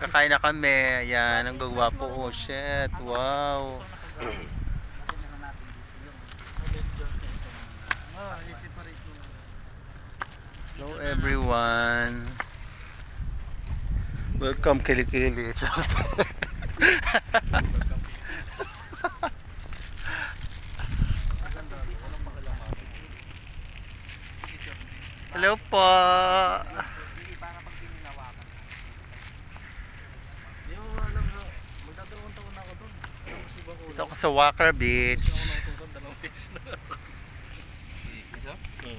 Kakain na kami. Ayan, ang gagwapo. Oh, shit. Wow. Hello everyone. Welcome Kilikili. Hello po. Dito ako sa Walker Beach.